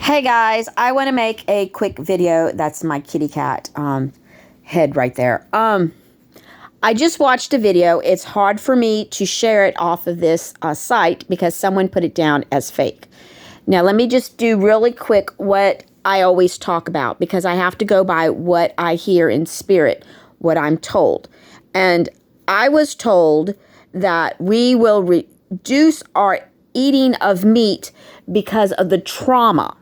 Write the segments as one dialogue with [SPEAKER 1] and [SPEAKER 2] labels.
[SPEAKER 1] Hey guys, I want to make a quick video. That's my kitty cat head right there. I just watched a video. It's hard for me to share it off of this site because someone put it down as fake. Now let me just do really quick what I always talk about, because I have to go by what I hear in spirit, what I'm told. And I was told that we will reduce our eating of meat because of the trauma.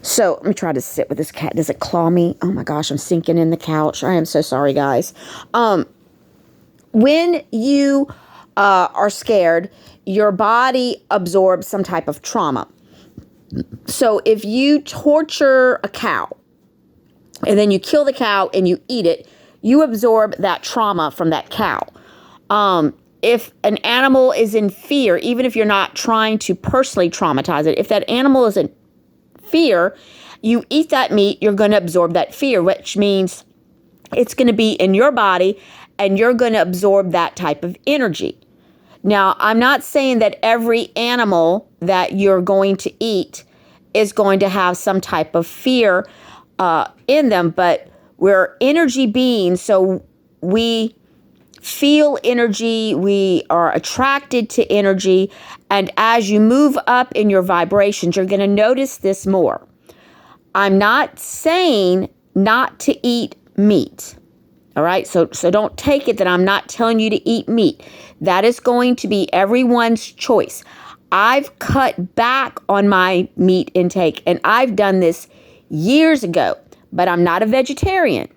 [SPEAKER 1] So let me try to sit with this cat. Does it claw me? Oh my gosh, I'm sinking in the couch. I am so sorry, guys. When you are scared, your body absorbs some type of trauma. So if you torture a cow and then you kill the cow and you eat it, you absorb that trauma from that cow. If an animal is in fear, even if you're not trying to personally traumatize it, if that animal is in fear, you eat that meat, you're going to absorb that fear, which means it's going to be in your body and you're going to absorb that type of energy. Now, I'm not saying that every animal that you're going to eat is going to have some type of fear in them, but we're energy beings, so we feel energy, we are attracted to energy, and as you move up in your vibrations, you're going to notice this more. I'm not saying not to eat meat, all right? So don't take it that I'm not telling you to eat meat. That is going to be everyone's choice. I've cut back on my meat intake, and I've done this years ago, but I'm not a vegetarian.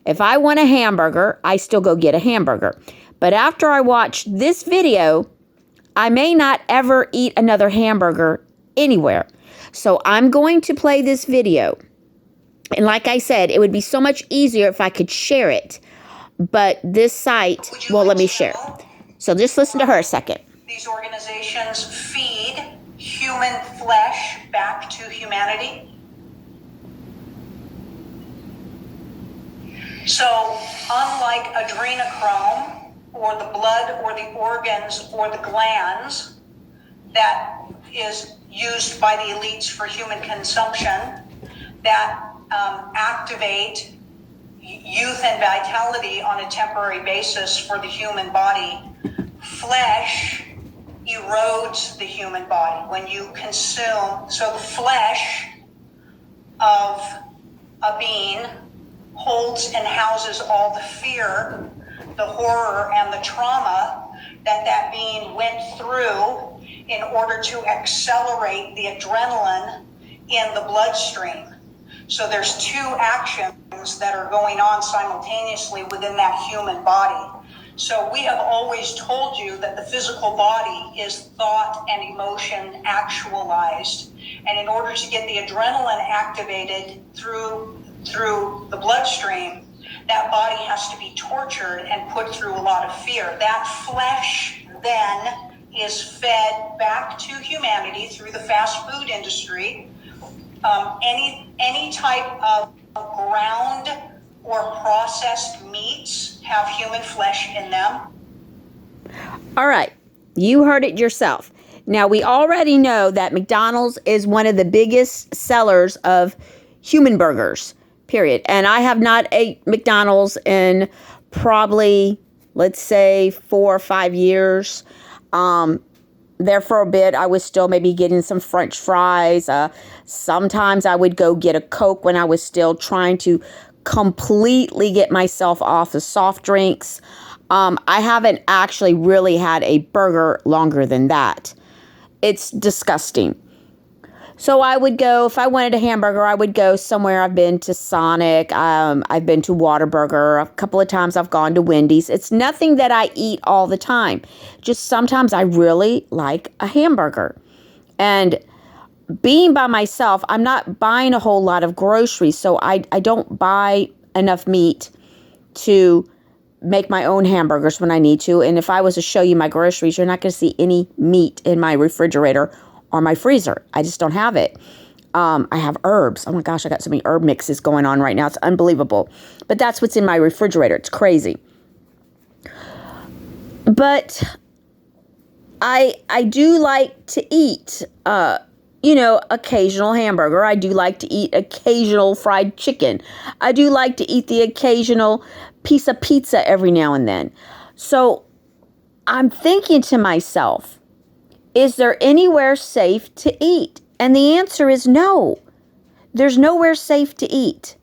[SPEAKER 1] If I want a hamburger, I still go get a hamburger. But after I watch this video, I may not ever eat another hamburger anywhere. So I'm going to play this video. And like I said, it would be so much easier if I could share it. But this site won't let me share it. So just listen to her a second.
[SPEAKER 2] These organizations feed human flesh back to humanity. So, unlike adrenochrome, or the blood, or the organs, or the glands that is used by the elites for human consumption, that activate youth and vitality on a temporary basis for the human body, flesh erodes the human body when you consume. So the flesh of a being holds and houses all the fear, the horror, and the trauma that being went through in order to accelerate the adrenaline in the bloodstream. So there's two actions that are going on simultaneously within that human body. So we have always told you that the physical body is thought and emotion actualized. And in order to get the adrenaline activated through the bloodstream, that body has to be tortured and put through a lot of fear. That flesh then is fed back to humanity through the fast food industry. Any type of ground or processed meats have human flesh in them.
[SPEAKER 1] All right, you heard it yourself. Now, we already know that McDonald's is one of the biggest sellers of human burgers, period. And I have not ate McDonald's in probably, let's say, 4 or 5 years. There for a bit, I was still maybe getting some French fries. Sometimes I would go get a Coke when I was still trying to completely get myself off of soft drinks. I haven't actually really had a burger longer than that. It's disgusting. So I would go, if I wanted a hamburger, I would go somewhere. I've been to Sonic. I've been to Whataburger. A couple of times I've gone to Wendy's. It's nothing that I eat all the time. Just sometimes I really like a hamburger. And being by myself, I'm not buying a whole lot of groceries. So I don't buy enough meat to make my own hamburgers when I need to. And if I was to show you my groceries, you're not going to see any meat in my refrigerator or my freezer. I just don't have it. I have herbs. Oh my gosh, I got so many herb mixes going on right now. It's unbelievable. But that's what's in my refrigerator. It's crazy. But I do like to eat, occasional hamburger. I do like to eat occasional fried chicken. I do like to eat the occasional piece of pizza every now and then. So I'm thinking to myself, is there anywhere safe to eat? And the answer is no. There's nowhere safe to eat.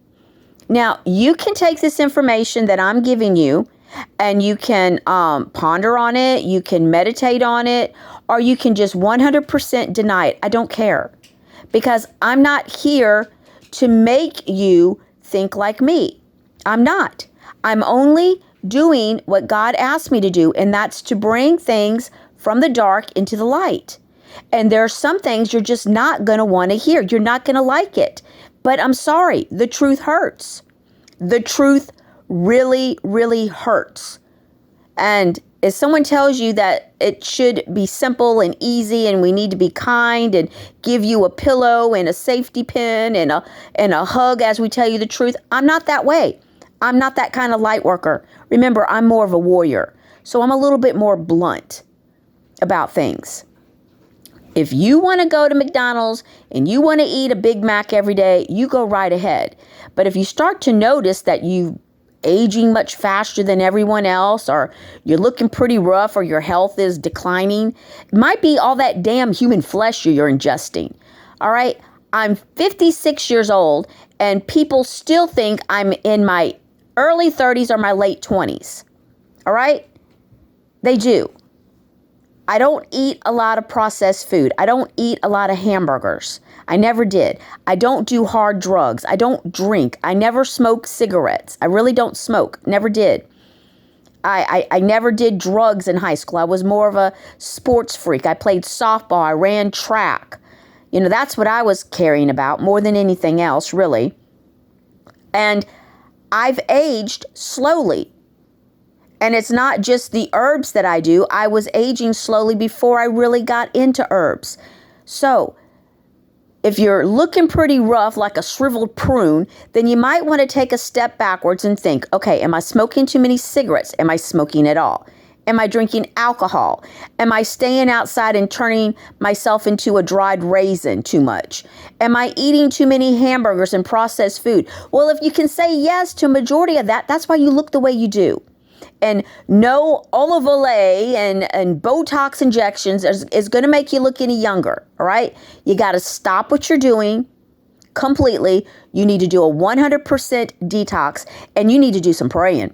[SPEAKER 1] Now, you can take this information that I'm giving you and you can ponder on it, you can meditate on it, or you can just 100% deny it. I don't care, because I'm not here to make you think like me. I'm not. I'm only doing what God asked me to do, and that's to bring things from the dark into the light. And there are some things you're just not going to want to hear. You're not going to like it. But I'm sorry, the truth hurts. The truth really, really hurts. And if someone tells you that it should be simple and easy and we need to be kind and give you a pillow and a safety pin and a hug as we tell you the truth, I'm not that way. I'm not that kind of light worker. Remember, I'm more of a warrior. So I'm a little bit more blunt about things. If you want to go to McDonald's and you want to eat a Big Mac every day, you go right ahead. But if you start to notice that you're aging much faster than everyone else, or you're looking pretty rough, or your health is declining, it might be all that damn human flesh you're ingesting. All right? I'm 56 years old, and people still think I'm in my early 30s or my late 20s. All right? They do. I don't eat a lot of processed food. I don't eat a lot of hamburgers. I never did. I don't do hard drugs. I don't drink. I never smoke cigarettes. I really don't smoke. Never did. I never did drugs in high school. I was more of a sports freak. I played softball. I ran track. That's what I was caring about more than anything else, really. And I've aged slowly. And it's not just the herbs that I do. I was aging slowly before I really got into herbs. So if you're looking pretty rough like a shriveled prune, then you might want to take a step backwards and think, okay, am I smoking too many cigarettes? Am I smoking at all? Am I drinking alcohol? Am I staying outside and turning myself into a dried raisin too much? Am I eating too many hamburgers and processed food? Well, if you can say yes to a majority of that, that's why you look the way you do. And no olive oil and Botox injections is going to make you look any younger, all right? You got to stop what you're doing completely. You need to do a 100% detox, and you need to do some praying,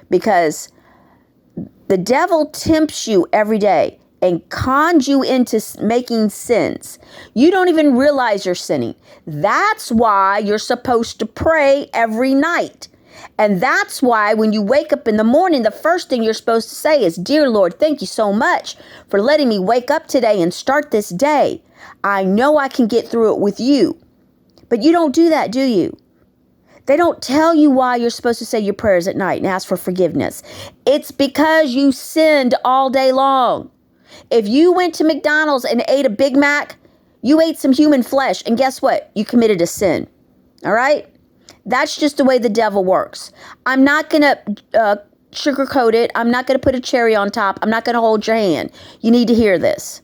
[SPEAKER 1] because the devil tempts you every day and cons you into making sins. You don't even realize you're sinning. That's why you're supposed to pray every night. And that's why when you wake up in the morning, the first thing you're supposed to say is, "Dear Lord, thank you so much for letting me wake up today and start this day. I know I can get through it with you." But you don't do that, do you? They don't tell you why you're supposed to say your prayers at night and ask for forgiveness. It's because you sinned all day long. If you went to McDonald's and ate a Big Mac, you ate some human flesh, and guess what? You committed a sin. All right? That's just the way the devil works. I'm not going to sugarcoat it. I'm not going to put a cherry on top. I'm not going to hold your hand. You need to hear this.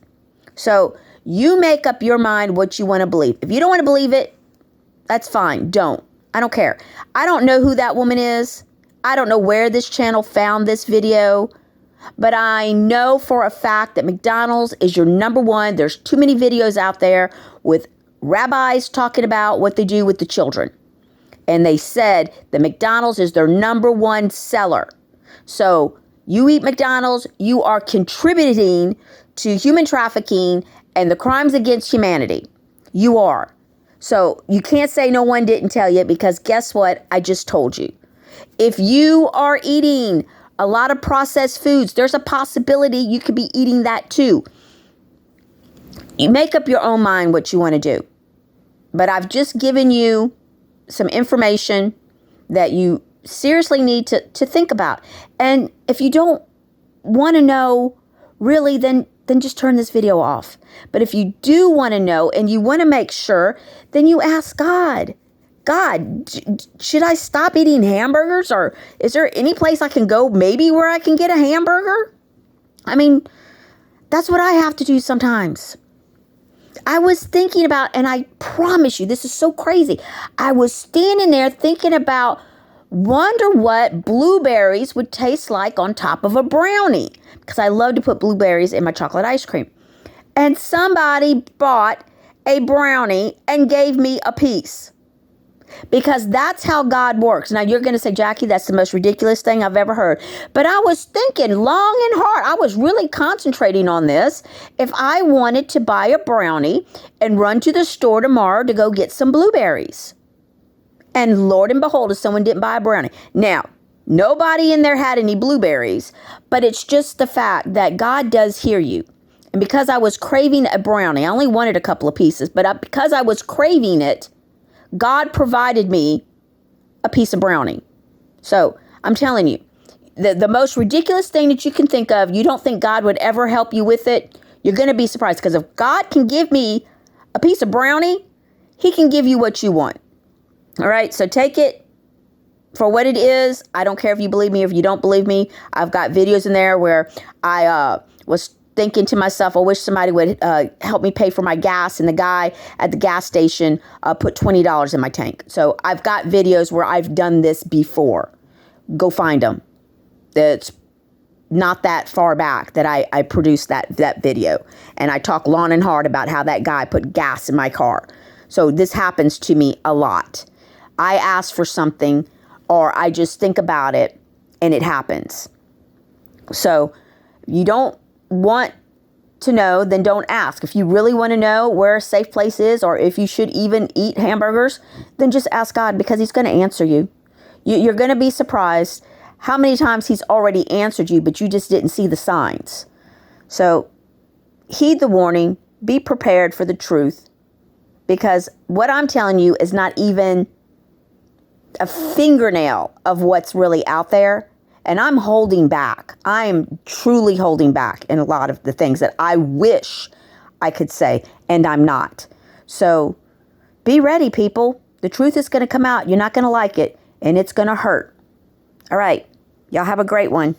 [SPEAKER 1] So you make up your mind what you want to believe. If you don't want to believe it, that's fine. Don't. I don't care. I don't know who that woman is. I don't know where this channel found this video. But I know for a fact that McDonald's is your number one. There's too many videos out there with rabbis talking about what they do with the children. And they said that McDonald's is their number one seller. So you eat McDonald's, you are contributing to human trafficking and the crimes against humanity. You are. So you can't say no one didn't tell you, because guess what? I just told you. If you are eating a lot of processed foods, there's a possibility you could be eating that too. You make up your own mind what you want to do. But I've just given you some information that you seriously need to think about. And if you don't want to know, really, then just turn this video off. But if you do want to know and you want to make sure, then you ask God, should I stop eating hamburgers? Or is there any place I can go maybe where I can get a hamburger? I mean, that's what I have to do sometimes. I was thinking about, and I promise you, this is so crazy. I was standing there thinking about, wonder what blueberries would taste like on top of a brownie, because I love to put blueberries in my chocolate ice cream. And somebody bought a brownie and gave me a piece, because that's how God works. Now you're going to say, Jackie, that's the most ridiculous thing I've ever heard. But I was thinking long and hard. I was really concentrating on this. If I wanted to buy a brownie and run to the store tomorrow to go get some blueberries. And Lord and behold, if someone didn't buy a brownie. Now, nobody in there had any blueberries, but it's just the fact that God does hear you. And because I was craving a brownie, I only wanted a couple of pieces, but because I was craving it, God provided me a piece of brownie. So I'm telling you, the most ridiculous thing that you can think of, you don't think God would ever help you with it, you're going to be surprised. Because if God can give me a piece of brownie, he can give you what you want. All right, so take it for what it is. I don't care if you believe me or if you don't believe me. I've got videos in there where I was thinking to myself, I wish somebody would help me pay for my gas. And the guy at the gas station put $20 in my tank. So I've got videos where I've done this before. Go find them. It's not that far back that I produced that video. And I talk long and hard about how that guy put gas in my car. So this happens to me a lot. I ask for something, or I just think about it and it happens. So you don't want to know, then don't ask. If you really want to know where a safe place is, or if you should even eat hamburgers, then just ask God, because he's going to answer you. You're going to be surprised how many times he's already answered you, but you just didn't see the signs. So heed the warning, be prepared for the truth, because what I'm telling you is not even a fingernail of what's really out there. And I'm holding back. I am truly holding back in a lot of the things that I wish I could say, and I'm not. So be ready, people. The truth is going to come out. You're not going to like it, and it's going to hurt. All right. Y'all have a great one.